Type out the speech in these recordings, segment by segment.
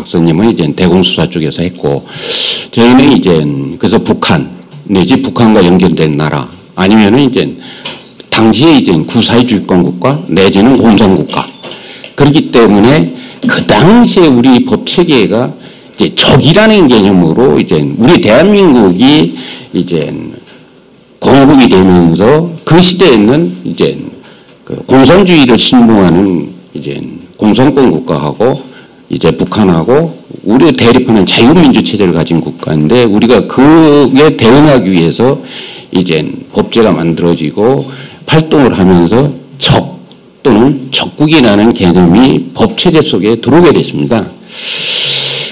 박사님은 이제 대공수사 쪽에서 했고, 저희는 이제 그래서 북한 내지 북한과 연결된 나라 아니면은 이제 당시에 이제 구사회주의권 내지는 공산국가. 그렇기 때문에 그 당시에 우리 법 체계가 이제 적이라는 개념으로 이제 우리 대한민국이 이제 건국이 되면서 그 시대에는 이제 그 공산주의를 신봉하는 이제 공산권 국가하고 이제 북한하고 우리가 대립하는 자유민주 체제를 가진 국가인데, 우리가 그에 대응하기 위해서 이제 법제가 만들어지고 활동을 하면서 적 또는 적국이라는 개념이 법체제 속에 들어오게 됐습니다.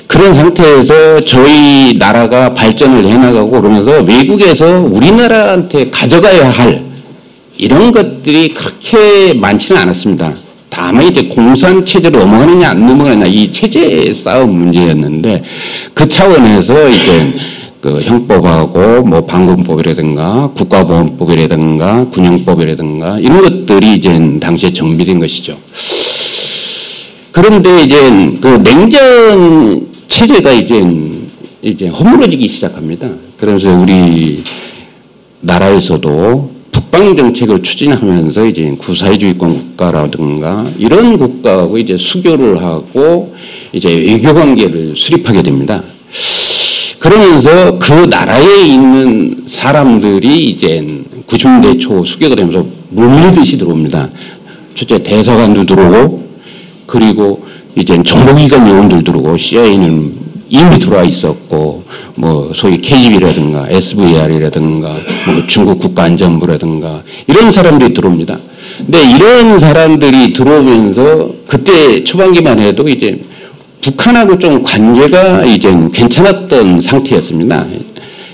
그런 상태에서 저희 나라가 발전을 해나가고 그러면서 외국에서 우리나라한테 가져가야 할 이런 것들이 그렇게 많지는 않았습니다. 다만 이제 공산체제로 넘어가느냐 안 넘어가느냐 이 체제의 싸움 문제였는데, 그 차원에서 이제 그 형법하고 뭐 방공법이라든가 국가보안법이라든가 군용법이라든가 이런 것들이 이제 당시에 정비된 것이죠. 그런데 이제 그 냉전 체제가 이제 허물어지기 시작합니다. 그래서 우리 나라에서도 북방 정책을 추진하면서 이제 구사회주의권 국가라든가 이런 국가하고 이제 수교를 하고 이제 외교 관계를 수립하게 됩니다. 그러면서 그 나라에 있는 사람들이 이제 90년대 초 수교가 되면서 물밀듯이 들어옵니다. 첫째 대사관도 들어오고, 그리고 이제 정보기관 요원들 들어오고, CIA는 이미 들어와 있었고, 뭐 소위 KGB라든가 SVR이라든가 뭐 중국 국가안전부라든가 이런 사람들이 들어옵니다. 근데 이런 사람들이 들어오면서 그때 초반기만 해도 이제 북한하고 좀 관계가 이제 괜찮았던 상태였습니다.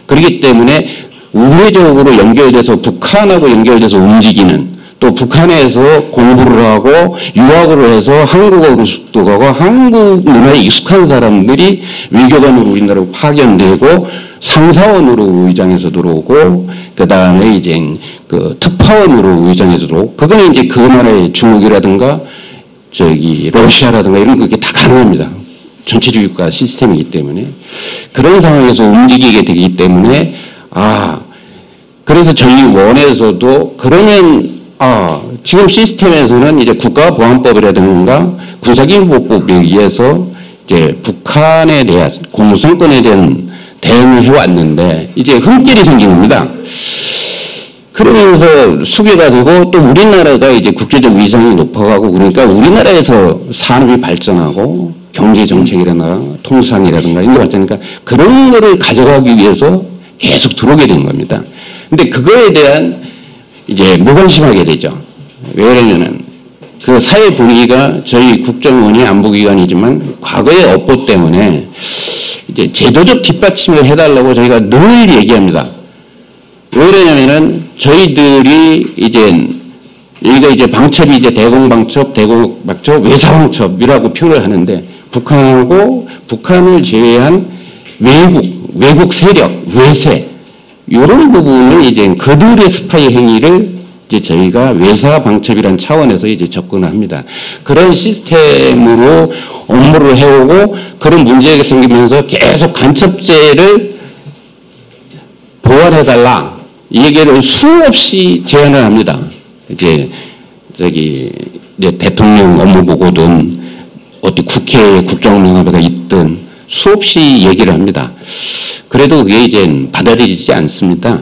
그렇기 때문에 우회적으로 연결돼서 북한하고 연결돼서 움직이는, 또 북한에서 공부를 하고 유학을 해서 한국어로 습득하고 한국 문화에 익숙한 사람들이 외교관으로 우리나라로 파견되고 상사원으로 의장해서 들어오고, 그 다음에 이제 그 특파원으로 의장해서 들어오고, 그거는 이제 그 나라의 중국이라든가 저기 러시아라든가 이런 거 다 가능합니다. 전체주의 국가 시스템이기 때문에. 그런 상황에서 움직이게 되기 때문에 그래서 저희 원에서도 그러면 지금 시스템에서는 이제 국가보안법이라든가 군사기밀보호법에 의해서 이제 북한에 대한 공산권에 대한 대응을 해왔는데 이제 흠결이 생긴 겁니다. 그러면서 수교가 되고 또 우리나라가 이제 국제적 위상이 높아가고 그러니까 우리나라에서 산업이 발전하고 경제 정책이라든가 통상이라든가 이런 게 발전하니까 그런 거를 가져가기 위해서 계속 들어오게 된 겁니다. 근데 그거에 대한 이제 무관심하게 되죠. 왜 그러냐면 그 사회 분위기가 저희 국정원이 안보기관이지만 과거의 업보 때문에 이제 제도적 뒷받침을 해달라고 저희가 늘 얘기합니다. 왜 그러냐면은 저희들이 이제 여기가 이제 방첩이 이제 대공방첩, 외사방첩이라고 표현을 하는데 북한하고 북한을 제외한 외국 세력, 외세 이런 부분을 이제 그들의 스파이 행위를 이제 저희가 외사방첩이라는 차원에서 이제 접근을 합니다. 그런 시스템으로 업무를 해오고 그런 문제가 생기면서 계속 간첩죄를 보완해달라 이 얘기를 수없이 제안을 합니다. 이제 대통령 업무보고든 어디 국회에 국정농합회가 있든 수없이 얘기를 합니다. 그래도 그게 이제 받아들이지 않습니다.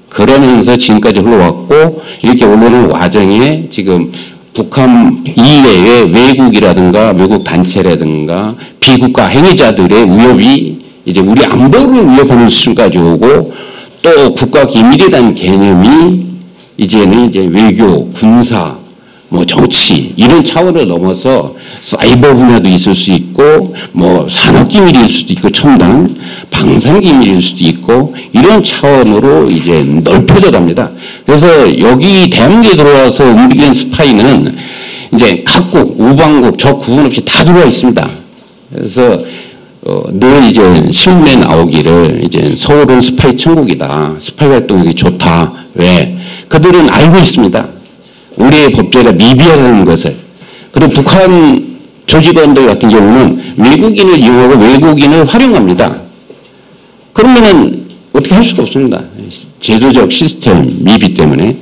그러면서 지금까지 흘러왔고 이렇게 올라오는 과정에 지금 북한 이외의 외국이라든가 외국 단체라든가 비국가 행위자들의 위협이 이제 우리 안보를 위협하는 수준까지 오고 또 국가 기밀이라는 개념이 이제는 이제 외교, 군사, 뭐 정치 이런 차원을 넘어서 사이버 분야도 있을 수 있고 뭐 산업기밀일 수도 있고 첨단 방산기밀일 수도 있고 이런 차원으로 이제 넓혀져 갑니다. 그래서 여기 대한민국에 들어와서 움직이는 스파이는 이제 각국, 우방국, 적 구분 없이 다 들어와 있습니다. 그래서 늘 이제 신문에 나오기를 이제 서울은 스파이 천국이다. 스파이 활동이 좋다. 왜? 그들은 알고 있습니다. 우리의 법제가 미비하다는 것을. 그리고 북한 조직원들 같은 경우는 외국인을 이용하고 외국인을 활용합니다. 그러면은 어떻게 할 수가 없습니다. 제도적 시스템 미비 때문에.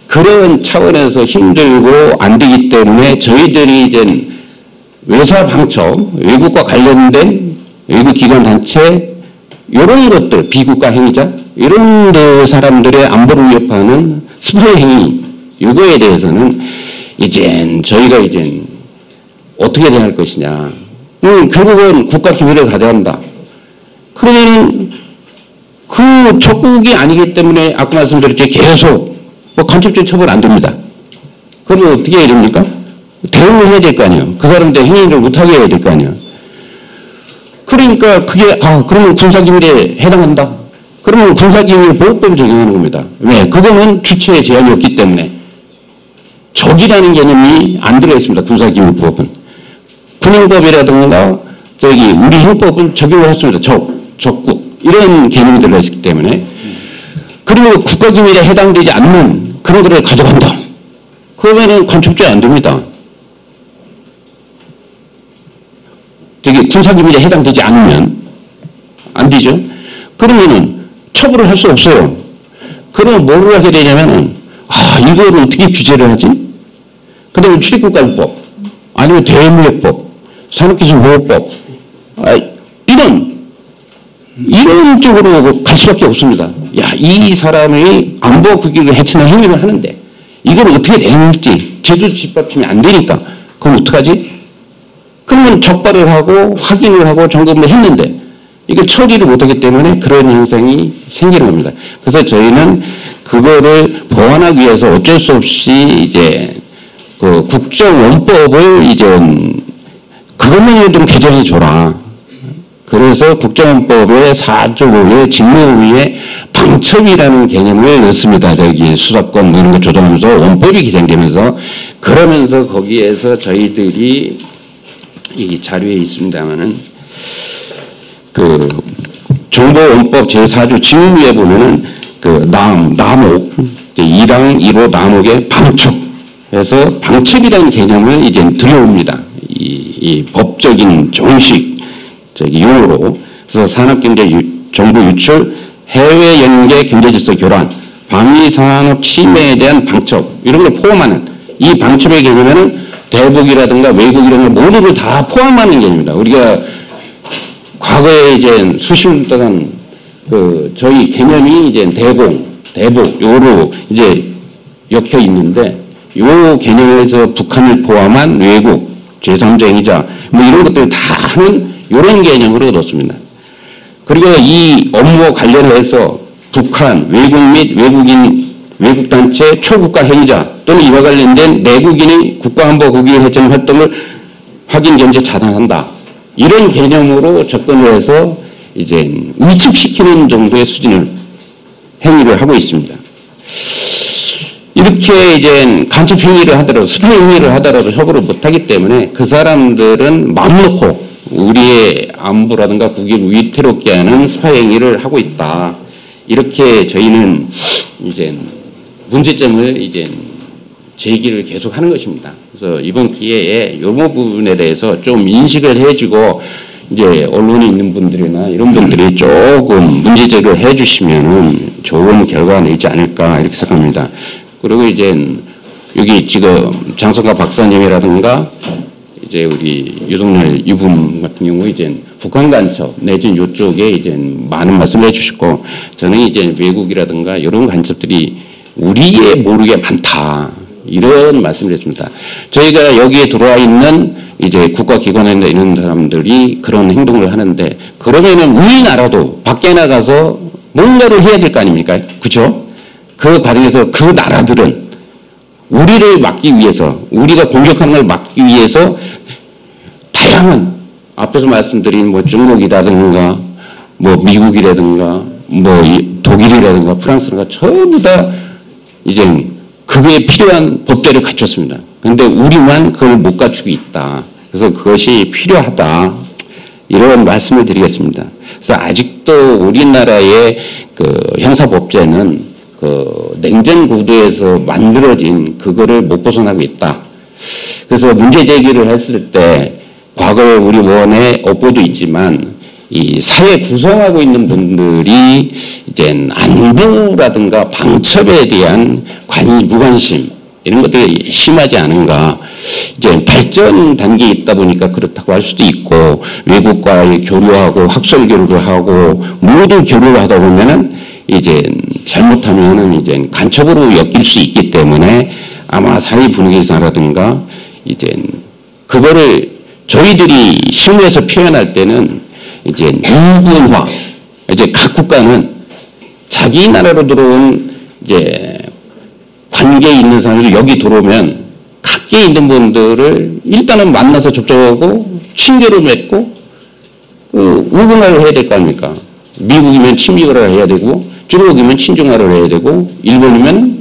그런 차원에서 힘들고 안 되기 때문에 저희들이 이제 외사 방첩, 외국과 관련된 외국 기관 단체 이런 것들, 비국가 행위자 이런 사람들의 안보를 위협하는 스파이 행위 이거에 대해서는 이젠 저희가 이젠 어떻게 대할 것이냐. 결국은 국가 기밀을 가져간다. 그러면 그 적국이 아니기 때문에 아까 말씀드렸죠. 계속 간접적 처벌 안 됩니다. 그러면 어떻게 해야 됩니까? 대응을 해야 될 거 아니에요. 그 사람들 행위를 못하게 해야 될 거 아니에요. 그러니까 그게 그러면 군사기밀에 해당한다. 그러면 군사기밀 보호법을 적용하는 겁니다. 왜? 그거는 주체에 제한이 없기 때문에 적이라는 개념이 안 들어 있습니다. 군사기밀 보호법은. 군형법이라든가 우리 형법은 적용을 했습니다. 적국 이런 개념이 들어 있기 때문에. 그리고 국가기밀에 해당되지 않는 그런 거를 가져간다. 그러면은 간첩죄 안 됩니다. 군사기밀에 해당되지 않으면 안 되죠. 그러면은 처벌을 할 수 없어요. 그러면 뭐를 하게 되냐면은 이거를 어떻게 규제를 하지? 그 다음에 출입국가법 아니면 대외무역법 산업기술보호법 이런 쪽으로 갈 수밖에 없습니다. 이 사람이 안보 국익을 해치는 행위를 하는데 이걸 어떻게 대응할지 제도 뒷받침이 안 되니까 그럼 어떡하지? 그러면 적발을 하고 확인을 하고 점검을 했는데 이걸 처리를 못하기 때문에 그런 현상이 생기는 겁니다. 그래서 저희는 그거를 보완하기 위해서 어쩔 수 없이 이제 그 국정원법을 이제 그것만 좀 개정해 줘라. 그래서 국정원법의 4조 5의 직무의의 방첩이라는 개념을 넣습니다. 수사권 뭐 이런 거 조정하면서 원법이 개정되면서 그러면서 거기에서 저희들이 이 자료에 있습니다만은 그 정보원법 제4조 직무에 보면은 그 남옥 2랑 1호 남옥의 방첩 그래서 방첩이라는 개념을 이제 들여옵니다. 이 법적인 정식 용어로 그래서 산업경제 정보 유출 해외 연계 경제질서 교란 방위산업 침해에 대한 방첩 이런 걸 포함하는 이 방첩의 개념에는 대북이라든가 외국 이런 걸 모든 걸 다 포함하는 개념입니다. 우리가 과거에 이제 수십 년 동안 저희 개념이 이제 대북 요로 이제 엮여 있는데 요 개념에서 북한을 포함한 외국 제3자 행위자 뭐 이런 것들 다 하는 이런 개념으로 넣습니다. 그리고 이 업무와 관련해서 북한 외국 및 외국 단체 초국가 행위자 또는 이와 관련된 내국인의 국가안보 국익 해청 활동을 확인 견제 차단한다. 이런 개념으로 접근을 해서 이제 위축시키는 정도의 수준을 행위를 하고 있습니다. 이렇게 이제 간첩 행위를 하더라도 스파이 행위를 하더라도 처벌을 못하기 때문에 그 사람들은 마음 놓고 우리의 안보라든가 국익을 위태롭게 하는 스파이 행위를 하고 있다. 이렇게 저희는 이제 문제점을 이제 제기를 계속 하는 것입니다. 그래서 이번 기회에 이 부분에 대해서 좀 인식을 해주고 이제 언론에 있는 분들이나 이런 분들이 조금 문제제기를 해주시면은 좋은 결과가 내지 않을까 이렇게 생각합니다. 그리고 이제 여기 지금 장성가 박사님이라든가 이제 우리 유동열 이분 같은 경우 이제 북한 간첩 내지는 이쪽에 이제 많은 말씀을 해주시고 저는 이제 외국이라든가 이런 간첩들이 우리의 모르게 많다 이런 말씀을 했습니다. 저희가 여기에 들어와 있는 이제 국가기관에 있는 사람들이 그런 행동을 하는데 그러면은 우리나라도 밖에 나가서 뭔가를 해야 될 거 아닙니까? 그렇죠? 그 과정에서 그 나라들은 우리를 막기 위해서 우리가 공격하는 걸 막기 위해서 다양한 앞에서 말씀드린 뭐 중국이라든가 뭐 미국이라든가 뭐 독일이라든가 프랑스라든가 전부 다 이제 그게 필요한 법대를 갖췄습니다. 그런데 우리만 그걸 못 갖추고 있다. 그래서 그것이 필요하다. 이런 말씀을 드리겠습니다. 그래서 아직도 우리나라의 그 형사법제는 그 냉전 구도에서 만들어진 그거를 못 벗어나고 있다. 그래서 문제 제기를 했을 때 과거에 우리 원의 업보도 있지만 이 사회 구성하고 있는 분들이 이제 안보라든가 방첩에 대한 무관심 이런 것들이 심하지 않은가. 이제 발전 단계에 있다 보니까 그렇다고 할 수도 있고, 외국과의 교류하고 학술 교류를 하고 모두 교류를 하다 보면은 이제 잘못하면은 이제 간첩으로 엮일 수 있기 때문에 아마 사회 분위기사라든가 이제 그거를 저희들이 실무에서 표현할 때는 이제 무분화, 이제 각 국가는 자기 나라로 들어온 이제 관계에 있는 사람들이 여기 들어오면 각계에 있는 분들을 일단은 만나서 접촉하고 친교를 맺고 우분화를 해야 될 거 아닙니까? 미국이면 친미를 해야 되고, 중국이면 친중화를 해야 되고, 일본이면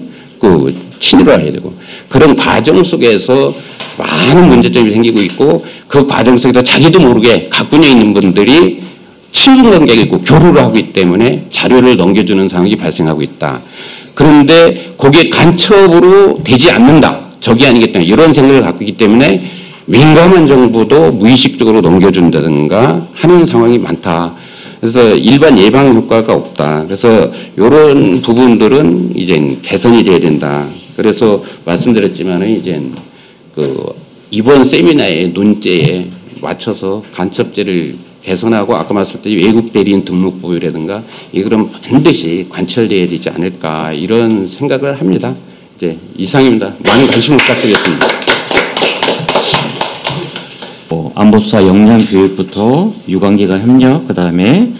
친일화 해야 되고, 그런 과정 속에서 많은 문제점이 생기고 있고, 그 과정 속에서 자기도 모르게 각 분야에 있는 분들이 친분 관계가 있고 교류를 하고 있기 때문에 자료를 넘겨주는 상황이 발생하고 있다. 그런데 거기에 간첩으로 되지 않는다. 적이 아니겠다. 이런 생각을 갖고 있기 때문에 민감한 정보도 무의식적으로 넘겨준다든가 하는 상황이 많다. 그래서 일반 예방 효과가 없다. 그래서 이런 부분들은 이제 개선이 돼야 된다. 그래서 말씀드렸지만은 이제 이번 세미나의 논제에 맞춰서 간첩죄를 개선하고 아까 말씀드린 외국 대리인 등록법이라든가 이거는 반드시 관철돼야 되지 않을까 이런 생각을 합니다. 이제 이상입니다. 많은 관심을 부탁드리겠습니다. 안보수사 역량교육부터 유관기관 협력, 그 다음에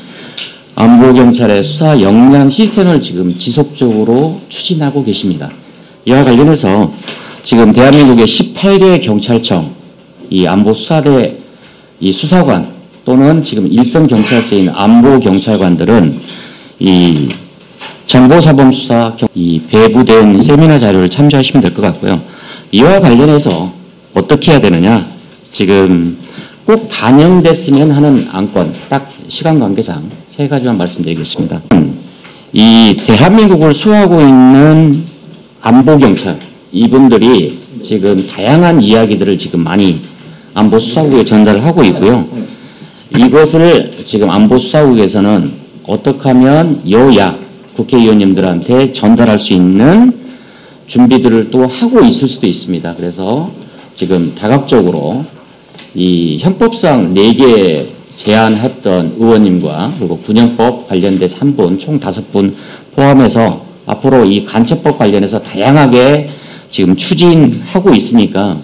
안보경찰의 수사 역량 시스템을 지금 지속적으로 추진하고 계십니다. 이와 관련해서 지금 대한민국의 18개 경찰청, 이 안보수사대 이 수사관 또는 지금 일선 경찰서에 있는 안보경찰관들은 이 정보사범수사 이 배부된 세미나 자료를 참조하시면 될 것 같고요. 이와 관련해서 어떻게 해야 되느냐? 지금 꼭 반영됐으면 하는 안건, 딱 시간 관계상 3가지만 말씀드리겠습니다. 이 대한민국을 수호하고 있는 안보경찰, 이분들이 지금 다양한 이야기들을 지금 많이 안보수사국에 전달을 하고 있고요. 이것을 지금 안보수사국에서는 어떻게 하면 여야 국회의원님들한테 전달할 수 있는 준비들을 또 하고 있을 수도 있습니다. 그래서 지금 다각적으로 이 형법상 4개 제안했던 의원님과 그리고 군형법 관련돼서 1분, 총 5분 포함해서 앞으로 이 간첩법 관련해서 다양하게 지금 추진하고 있으니까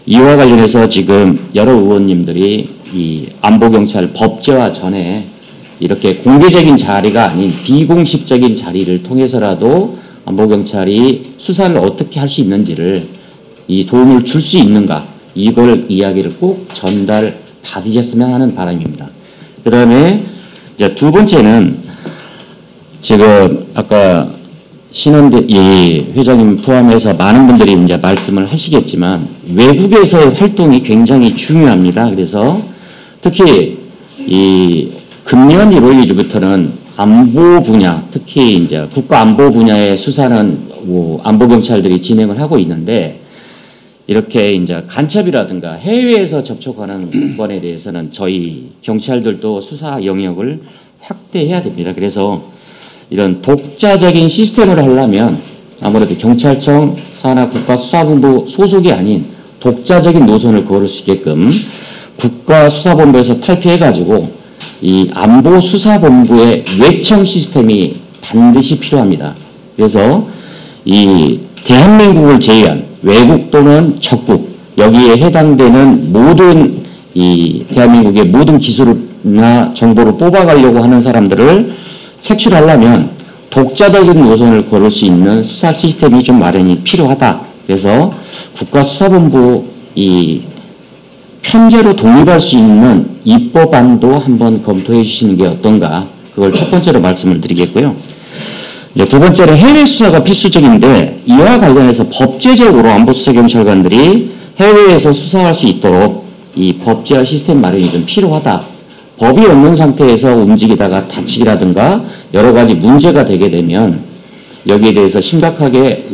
이와 관련해서 지금 여러 의원님들이 이 안보경찰 법제화 전에 이렇게 공개적인 자리가 아닌 비공식적인 자리를 통해서라도 안보경찰이 수사를 어떻게 할 수 있는지를 이 도움을 줄 수 있는가, 이걸 이야기를 꼭 전달 받으셨으면 하는 바람입니다. 그 다음에 이제 2번째는 지금 아까 신원대 이 회장님 포함해서 많은 분들이 이제 말씀을 하시겠지만 외국에서의 활동이 굉장히 중요합니다. 그래서 특히 이 금년 1월 1일부터는 안보 분야, 특히 이제 국가 안보 분야의 수사는 안보경찰들이 진행을 하고 있는데, 이렇게 이제 간첩이라든가 해외에서 접촉하는 건에 대해서는 저희 경찰들도 수사 영역을 확대해야 됩니다. 그래서 이런 독자적인 시스템을 하려면 아무래도 경찰청 산하 국가수사본부 소속이 아닌 독자적인 노선을 걸을 수 있게끔 국가수사본부에서 탈피해가지고 이 안보수사본부의 외청 시스템이 반드시 필요합니다. 그래서 이 대한민국을 제외한 외국 또는 적국, 여기에 해당되는 모든 이 대한민국의 모든 기술이나 정보를 뽑아가려고 하는 사람들을 색출하려면 독자적인 노선을 걸을 수 있는 수사 시스템이 좀 마련이 필요하다. 그래서 국가수사본부 이 편제로 독립할 수 있는 입법안도 한번 검토해 주시는 게 어떤가, 그걸 첫 번째로 말씀을 드리겠고요. 네, 두 번째로 해외 수사가 필수적인데, 이와 관련해서 법제적으로 안보수사경찰관들이 해외에서 수사할 수 있도록 이 법제화 시스템 마련이 좀 필요하다. 법이 없는 상태에서 움직이다가 다치기라든가 여러 가지 문제가 되게 되면 여기에 대해서 심각하게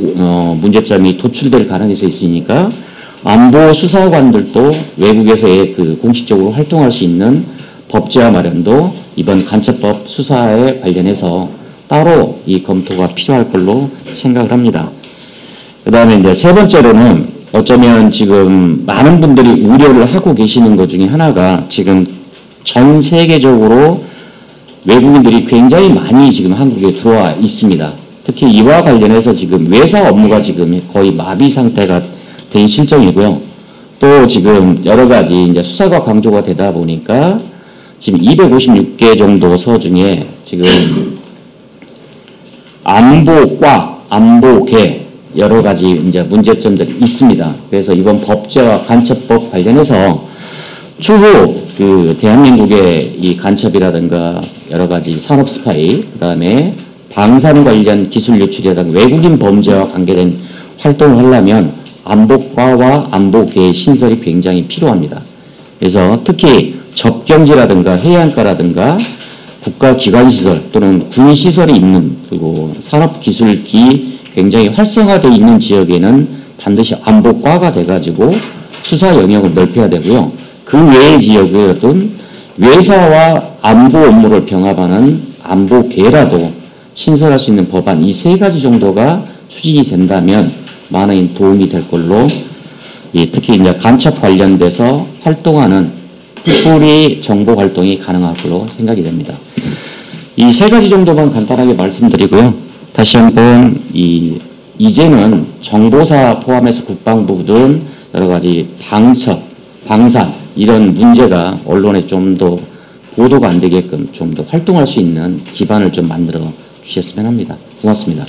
문제점이 도출될 가능성이 있으니까 안보 수사관들도 외국에서의 그 공식적으로 활동할 수 있는 법제화 마련도 이번 간첩법 수사에 관련해서 따로 이 검토가 필요할 걸로 생각을 합니다. 그 다음에 이제 세 번째로는 어쩌면 지금 많은 분들이 우려를 하고 계시는 것 중에 하나가 지금 전 세계적으로 외국인들이 굉장히 많이 지금 한국에 들어와 있습니다. 특히 이와 관련해서 지금 외사 업무가 지금 거의 마비 상태가 된 실정이고요. 또 지금 여러 가지 이제 수사가 강조가 되다 보니까 지금 256개 정도 서 중에 지금 안보과, 안보계 여러 가지 이제 문제점들이 있습니다. 그래서 이번 법제와 간첩법 관련해서 추후 그 대한민국의 이 간첩이라든가 여러 가지 산업 스파이, 그 다음에 방산 관련 기술 유출이라든가 외국인 범죄와 관계된 활동을 하려면 안보과와 안보계의 신설이 굉장히 필요합니다. 그래서 특히 접경지라든가 해양가라든가 국가기관시설 또는 군시설이 있는 그리고 산업기술기 굉장히 활성화되어 있는 지역에는 반드시 안보과가 돼가지고 수사 영역을 넓혀야 되고요. 그 외의 지역에는 외사와 안보 업무를 병합하는 안보계라도 신설할 수 있는 법안 이 세 가지 정도가 추진이 된다면 많은 도움이 될 걸로 특히 이제 간첩 관련돼서 활동하는 풋뿌리 정보 활동이 가능할 걸로 생각이 됩니다. 이 세 가지 정도만 간단하게 말씀드리고요. 다시 한번 이제는 정보사 포함해서 국방부 등 여러 가지 방첩, 방산 이런 문제가 언론에 좀 더 보도가 안 되게끔 좀 더 활동할 수 있는 기반을 좀 만들어 주셨으면 합니다. 고맙습니다.